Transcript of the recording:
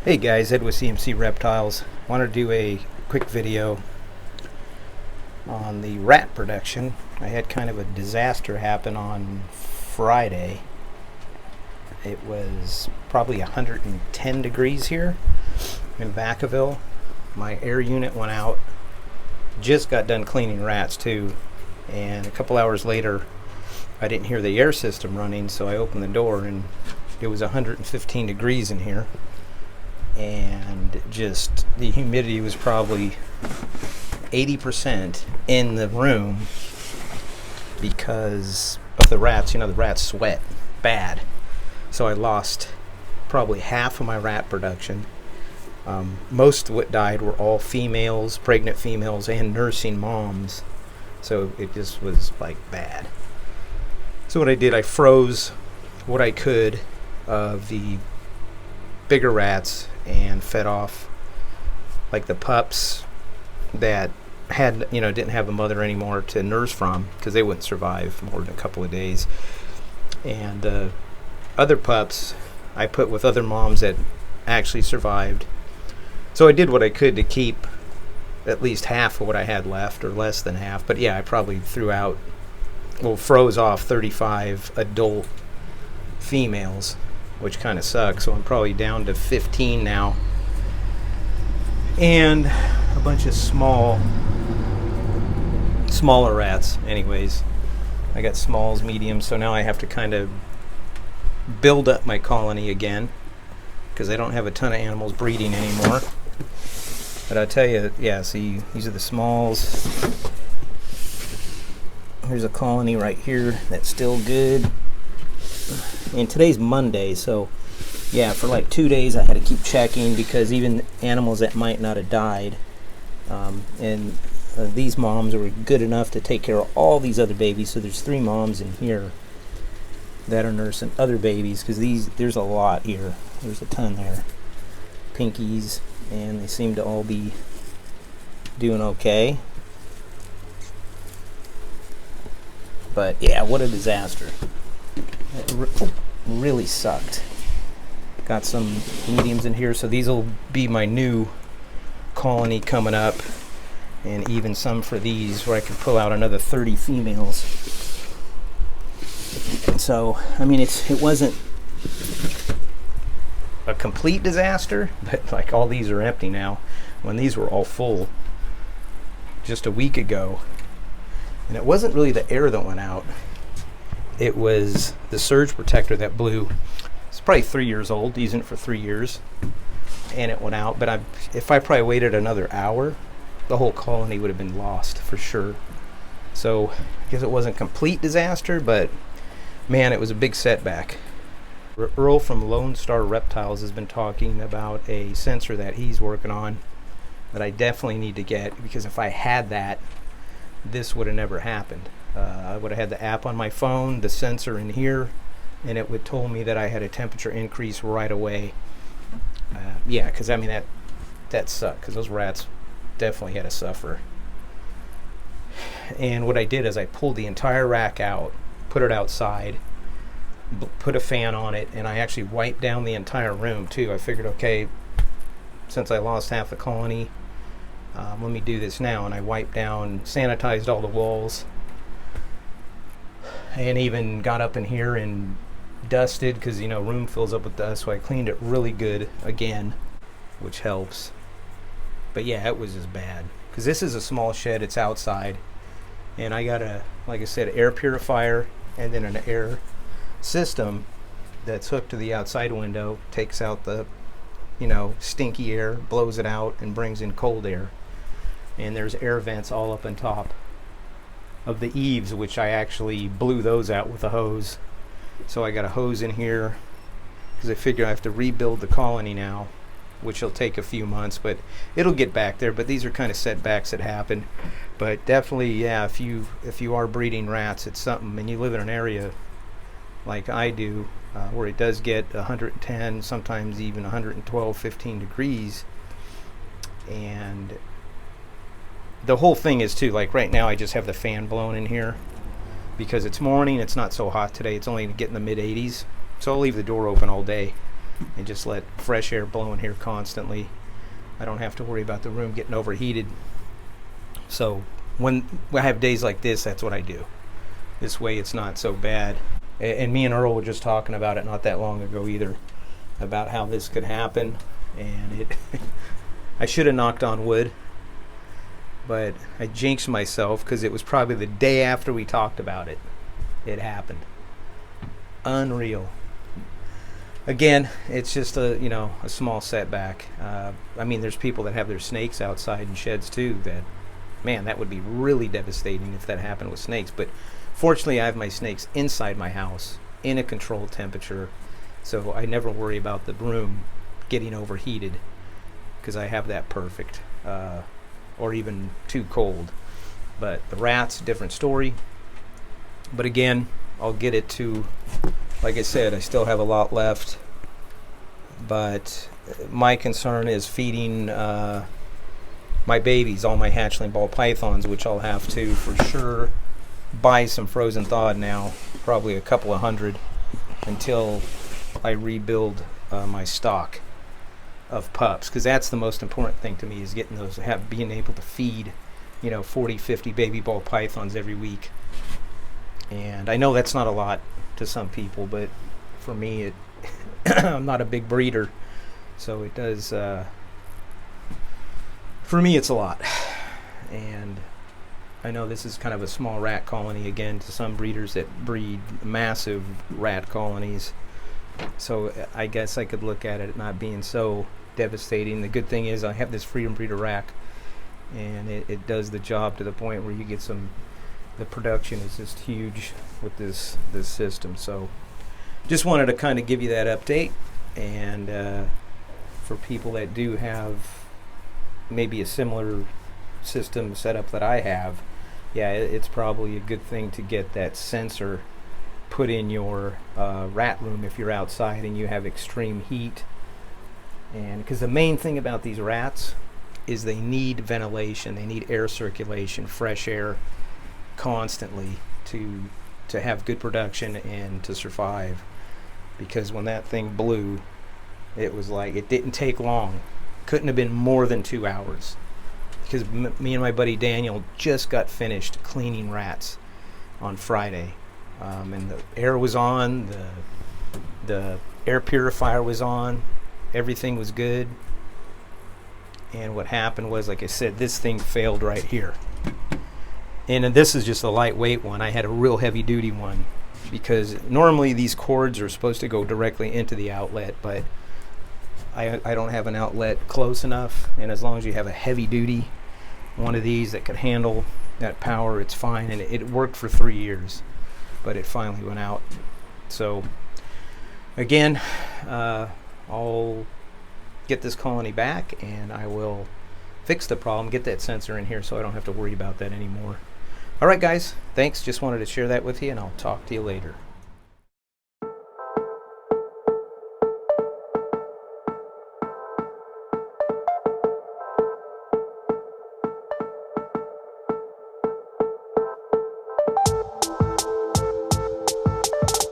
Hey guys, Ed with CMC Reptiles. Want to do a quick video on the rat production. I had kind of a disaster happen on Friday. It was probably 110 degrees here in Vacaville. My air unit went out. Just got done cleaning rats too, and a couple hours later I didn't hear the air system running, so I opened the door and it was 115 degrees in here. And just the humidity was probably 80% in the room because of the rats. You know, the rats sweat bad. So I lost probably half of my rat production. Most of what died were all females, pregnant females, and nursing moms. So it just was like bad. So what I did, I froze what I could of the bigger rats and fed off like the pups that had, didn't have a mother anymore to nurse from because they wouldn't survive more than a couple of days. And other pups I put with other moms that actually survived. So I did what I could to keep at least half of what I had left, or less than half. But yeah, I probably froze off 35 adult females, which kind of sucks. So I'm probably down to 15 now, and a bunch of smaller rats. Anyways, I got smalls, mediums, so now I have to kind of build up my colony again because I don't have a ton of animals breeding anymore. But I'll tell you, yeah, see, these are the smalls. Here's a colony right here that's still good. And today's Monday, so yeah, for like 2 days I had to keep checking because even animals that might not have died, these moms were good enough to take care of all these other babies. So there's 3 moms in here that are nursing other babies because there's a lot here. There's a ton there, pinkies, and they seem to all be doing okay. But yeah, what a disaster. It really sucked. Got some mediums in here, so these will be my new colony coming up, and even some for these where I can pull out another 30 females. So I mean, it wasn't a complete disaster, but like all these are empty now when these were all full just a week ago. And it wasn't really the air that went out, it was the surge protector that blew. It's probably 3 years old, using it for 3 years, and it went out. But if I probably waited another hour, the whole colony would have been lost for sure. So I guess it wasn't a complete disaster, but man, it was a big setback. Earl from Lone Star Reptiles has been talking about a sensor that he's working on that I definitely need to get, because if I had that, this would have never happened. I would have had the app on my phone, the sensor in here, and it would told me that I had a temperature increase right away. Yeah, because I mean that sucked, because those rats definitely had to suffer. And what I did is I pulled the entire rack out, put it outside, put a fan on it, and I actually wiped down the entire room too. I figured, okay, since I lost half the colony, let me do this now. And I wiped down, sanitized all the walls, and even got up in here and dusted, because room fills up with dust. So I cleaned it really good again, which helps. But yeah, it was just bad because this is a small shed. It's outside, and I got like I said, air purifier, and then an air system that's hooked to the outside window, takes out the stinky air, blows it out, and brings in cold air. And there's air vents all up on top of the eaves, which I actually blew those out with a hose. So I got a hose in here because I figure I have to rebuild the colony now, which will take a few months, but it'll get back there. But these are kind of setbacks that happen. But definitely, yeah, if you are breeding rats, it's something, and you live in an area like I do, where it does get 110, sometimes even 112, 15 degrees. And the whole thing is too, like right now I just have the fan blowing in here because it's morning. It's not so hot today. It's only getting the mid 80s, so I'll leave the door open all day. and just let fresh air blow in here constantly. I don't have to worry about the room getting overheated. So when I have days like this, that's what I do. This way it's not so bad. And me and Earl were just talking about it not that long ago either, about how this could happen. And it I should have knocked on wood, but I jinxed myself because it was probably the day after we talked about it. It happened. Unreal. Again, it's just a small setback. I mean, there's people that have their snakes outside in sheds too. That would be really devastating if that happened with snakes. But fortunately, I have my snakes inside my house in a controlled temperature, so I never worry about the room getting overheated because I have that perfect, or even too cold. But the rats, different story. But again, I'll get it to, like I said, I still have a lot left. But my concern is feeding my babies, all my hatchling ball pythons, which I'll have to for sure buy some frozen thawed now, probably a couple of hundred, until I rebuild my stock of pups, because that's the most important thing to me, is getting those, being able to feed 40, 50 baby ball pythons every week. And I know that's not a lot to some people, but for me, I'm not a big breeder, so it does, for me it's a lot. And I know this is kind of a small rat colony again to some breeders that breed massive rat colonies, so I guess I could look at it not being so devastating. The good thing is I have this freedom breeder rack, and it does the job to the point where you get the production is just huge with this system. So just wanted to kind of give you that update. And for people that do have maybe a similar system setup that I have, yeah, it's probably a good thing to get that sensor put in your rat room if you're outside and you have extreme heat. And because the main thing about these rats is they need ventilation, they need air circulation, fresh air constantly to have good production and to survive. Because when that thing blew, it was like, it didn't take long. Couldn't have been more than 2 hours. Because me and my buddy Daniel just got finished cleaning rats on Friday. And the air was on, the air purifier was on, everything was good. And what happened was, like I said, this thing failed right here. And this is just a lightweight one. I had a real heavy duty one, because normally these cords are supposed to go directly into the outlet, but I don't have an outlet close enough. And as long as you have a heavy duty one of these that could handle that power, it's fine. And it worked for 3 years, but it finally went out. So again, I'll get this colony back and I will fix the problem, get that sensor in here so I don't have to worry about that anymore. All right, guys, thanks. Just wanted to share that with you, and I'll talk to you later.